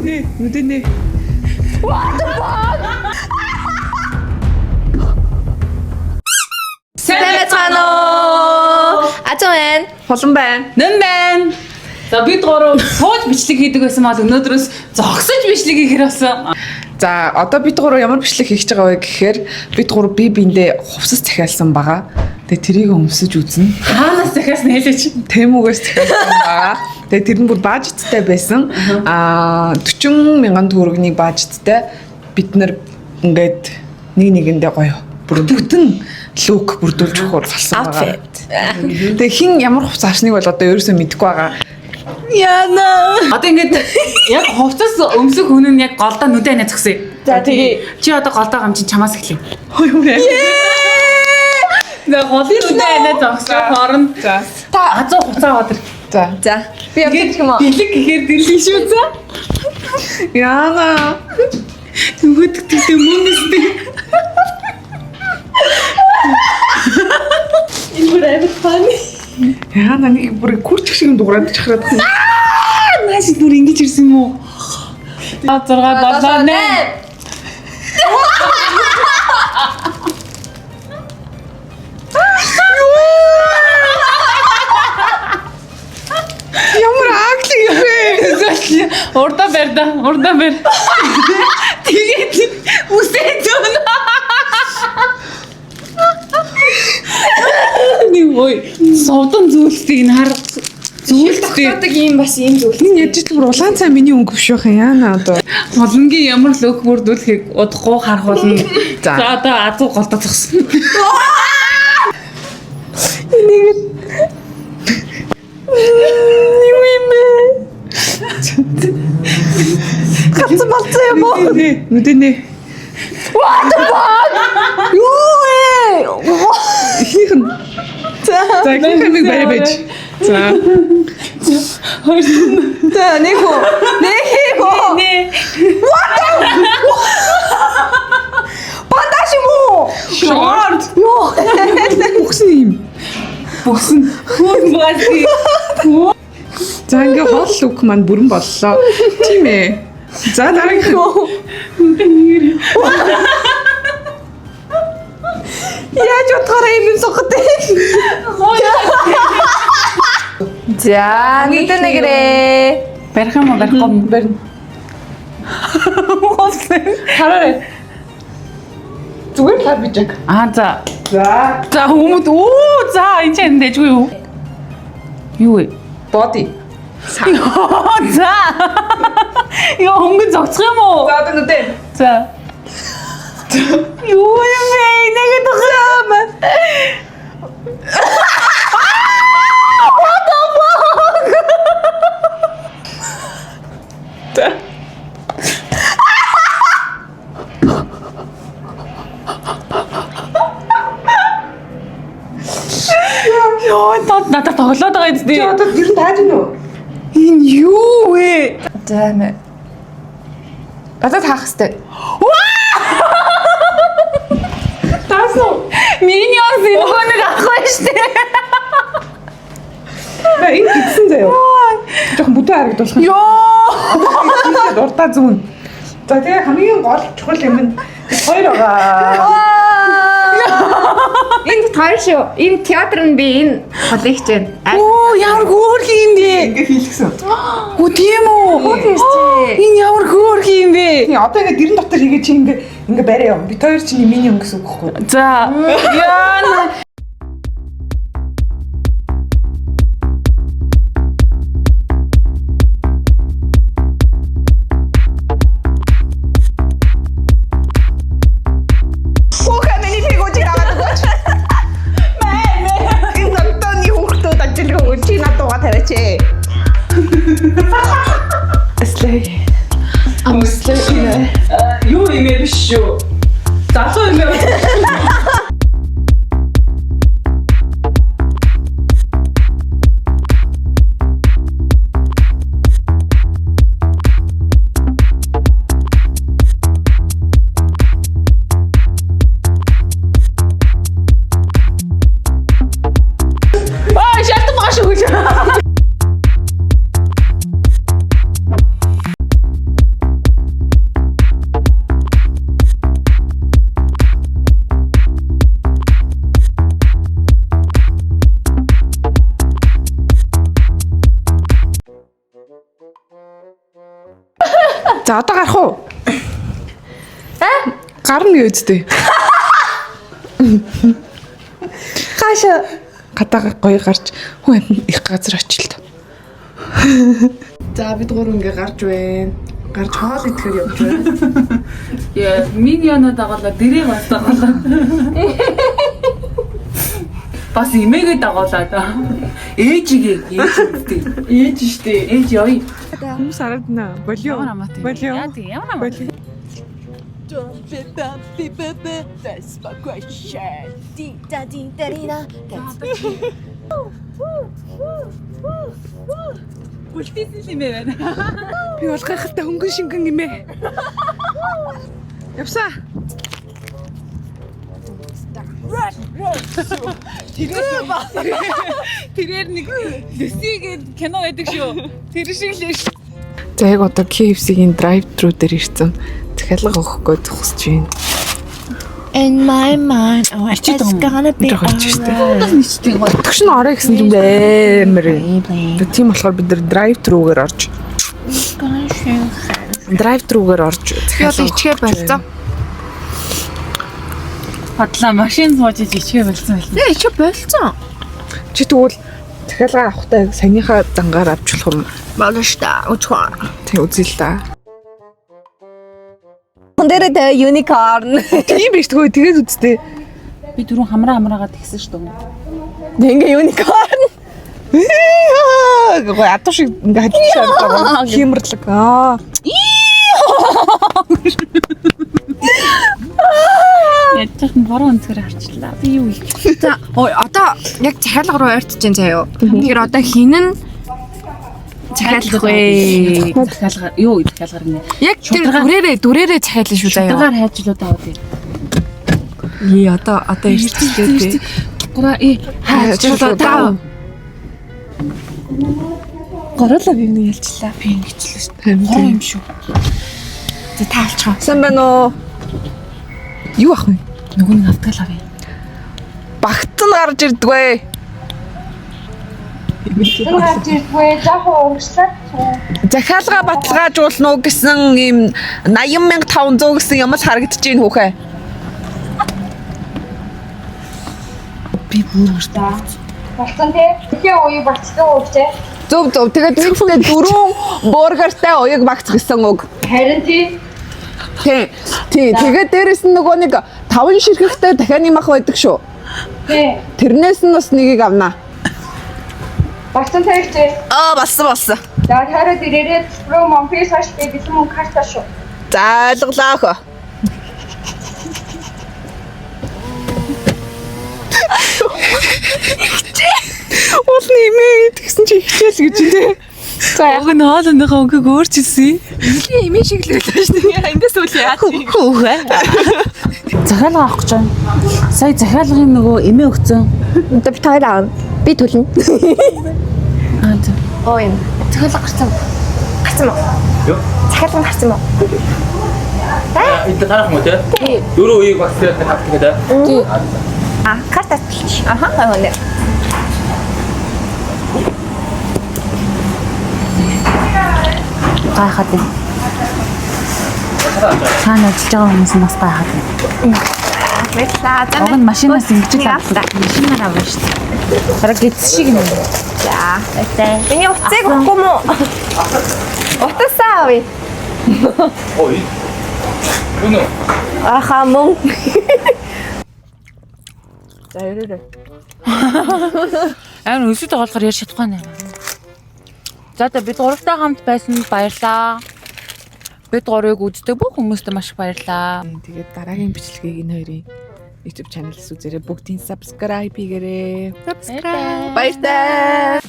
Нүдэнэ. What the fuck? Сэмэцано. Ачаан. Холон байна. Нэн байна. За бид гурав сууж бичлэг хийдэг байсан бол өнөөдрөөс зогсож бичлэг хийхэр болсон. За одоо бид гурав ямар бичлэг хийж байгаа вэ гэхээр бид гурав бие биендээ хувцас захиалсан байгаа. Тэгээ тэрийг өмсөж үзнэ. Хаанаас захиас нээлээч. Тэмүгээс захиалсан байгаа. Тэгээ тэр нь бүр бажеттай байсан. 40 мянган төгрөгийн бажеттай бид нар ингээд нэгэндээ гоё бүр бүтэн лук бүрдүүлж өгөхөөр болсон байгаа. Тэгээ хин ямар хувцас авсныг бол одоо ерөөсөө мэдэхгүй байгаа. Яна. Одоо ингээд яг хувцас өмсөх хүн нь яг голдоо нүдэ ханаа зогсъё. За тэгээ чи одоо голдоо гамчин чамаас эхлэе. Хөөе. За голын нүдэ ханаа зогсох хооронд За. та азуу хуцаа аваад ир. За. За. Би явчих юм уу? Бэлэг гэхээр дэрлээ шүү за. Яна. Нүгдэгтэй мөнөстэй. Энэ бүр амар фаны. Яна нэг бүр күрч шиг дуурайд чахраад байна. Нааш бүр ингэж ирсэн юм уу? 6 7 8. Ямар агли юм бэ? Урда бэр. Тэгээд үсээ зүүн. Нэг ой, совдон зүйлсийг нь хар зүйлстэй. ийм бас ийм зүйл. Энэ яж ч бүр улаан цай миний өнгө биш байх яана одоо. Холонгийн ямар л өх бүрдүүлэхийг удахгүй харах болно. За. За одоо азуу голдоо зогсон. Юу юм бэ? Хатсан болцсон юм уу? Нүдэнэ. What the fuck? Юу вэ? Хийхэн. За хийхэмиг барьж. За. За нэг хөө. Нэ. Бандаж юм уу? Шорт. Юу? Бүхсэн юм. Бүгсэн. Хүн баasi. За ингээ хоол лук маань бүрэн боллоо. Тийм ээ. За дараагийн. Яаж утгаараа юм сохтой. За нэгэнэгрээ. Барих юм уу? Барина. Хараарай. Зүгээр тав бижэг. За. За. За хүмүүс за энэ ч дэжгүй юу? Юу вэ? Body. За. Яа хөнгө зогсох юм уу? За одоо нүдэн. За. Юу юм бэ? Нэг тохиом. What the fuck? Ёо, надад тоглоод байгаа юм Чи дээ. одоо ер нь тааж гинэ үү? Энэ юу вэ? За мэ. Одоо таах хэвээр. Таасан. Миньонс нэг ахгүй штэ. Энэ гидсэн заяа. Жохон бүдүүн харагдуулах юм. Ёо. Дуртай зүүн. За тэгээ хамгийн гол чухал юм нь хоёр байгаа. Энэ хоёр шүү. Энэ театр нь би энэ коллекц байна. Оо, ямар хөөрхөн юм бэ? Ингээ хийлгсэн. Оо, тийм үү? Энэ ямар хөөрхөн юм бэ? Тийм одоо ингээ дэрэн дотор хийгээ чи ингээ барай юм. Бид хоёр чинь миний юм гэсэн үг байхгүй. За. Яа. Юу юм бэ биш шүү. Залуу юм бэ? Шалтгаан маш өгөл. За одоо гарах уу? Гарна юу үстэй. Хаашаа Гадаа гоё гарч хүн их газар очилт. За бид гурав ингээ гарч байна. Гарч хоол идэхээр явж байна. Яа, миньоноо дагалаа дэрээ бас дагалаа. Бас имээгээ дагалаа да. Ээжигээ ээж штэ. Ээж яа. Хүмүүс харагдана. Болио. Болио. Яа тийм ямар амар. Болио. Бүлтээсэн юм байна. Би бол гайхалтай хөнгөн шингэн имээ. Явсаа. Тэрээр нэг дэсигээд кино байдаг шүү. Тэр шиг л ш. За яг одоо KFC-ийн drive-thru дээр ирсэн. Захиалга өгөхгүй зогсож байна. In my mind, oh, it's gonna be Тус ничтэй гоо. Тэгш нь орё гэсэн юм баймар. Тийм болохоор бид нар drive-thru-гээр орж. Drive-thru-гээр орж Ял ичгээ болцоо. Хадлаа машин сууж ичгээ болсон байх. Нэ ичгээ болцоо. чи тэгвэл захиалга авахтай саяныхаа дангаар авч болох юм. Болно штэ. Өчхөө. Тэг үзье л да. Хондэрэ тэ unicorn. Тийм биш тэгвэл тэгээд үзтээ. Би түрүүн хамраагаад тэгсэн шүү дээ. Ингээ unicorn. Гоо ятуу шиг ингээ хадгалж байгаа. Химэрлэг. Ядчих нь бороо өнцгөр харчлаа. Би юу их. За одоо яг захиалга руу ойртож जैन заяа. Тэгэхээр одоо хинэн захиалах вэ? Захиалгаар юу захиалгаар нэ. Яг тэр дүрээрээ захиална шүү заяа. Шударгаар хайжлуу даа үү. Одоо ирчихлээ. Гура хайжлаа даа. Гороолаа би нэг ялчлаа. Би ингэчлээ шүү дээ. Хоо юм шүү. За таалчгаа. Сан байна уу? Юу ах вэ? Нөгөө нэг автгал авъя. Багт нь гарч ирдгвэ. Захиалга баталгаажуулна уу гэсэн ийм 80,500 гэсэн юм л харагдаж байна хүүхэ. Би бүр уртаа. Болсон тий. Ихээ уу багцсан уу тий. Зөв. Тэгээд үнэхээр 4 бургертай уяг багц гэсэн үг. Харин тий. Тий. Тэгээд дээрэс нь нөгөө нэг 5 ширхэгтэй дахианы мах байдаг шүү. Тий. Тэрнээс нь бас нэгийг авнаа. Багцсан тий тий. Болсон. За хараад ирээрээ про монфис хаш би гэсэн мөн карта шүү. За ойлголаа хөө. Уулны имээ тэгсэн чи ихчээл гэж тий. За яг Уг нь хоолныхаа өнгөг өөрчилсөн. Илийн имээ шиг л байлаа шүү дээ. Эндээс үл яа. хүүхэ. Захиалга авах гэж байна. Сая захиалгын нөгөө эмээ өгцөн. Одоо би таар аав. Би төлнө. Аа зөв. Оо юм. Захиалга гарсан. Гарсан мó. Юу? Захиалга гарсан мó. Энд тарах мө те? Дөрөв үеийг бас тэр тавтдаг те. Тий. Карта татчих. Аха хоног. Гайхаад байна. Цаана ажиллаж байгаа хүмүүс нь бас гайхаад байна. Баярлалаа. За Уг нь машинаас ингэж л авлаа. машинаар авна шүү дээ. Хараа гидс шиг нэ. За. Миний уцыг өгөхгүй мүү? Утасаа авъя. Ой. Юу? Аха мөн. За ярээрээ. Амар өсөд байгаа болохоор ярьж чадахгүй нэ. За бид гуравтай хамт байсан баярлаа. Бид гурыг үздэг бүх хүмүүстээ маш их баярлаа. Тэгээд дараагийн бичлэгийг энэ хоёрын YouTube channel-с үзээрэй. Бүгдийн subscribe хийгээрэй. Subscribe. Баярлалаа.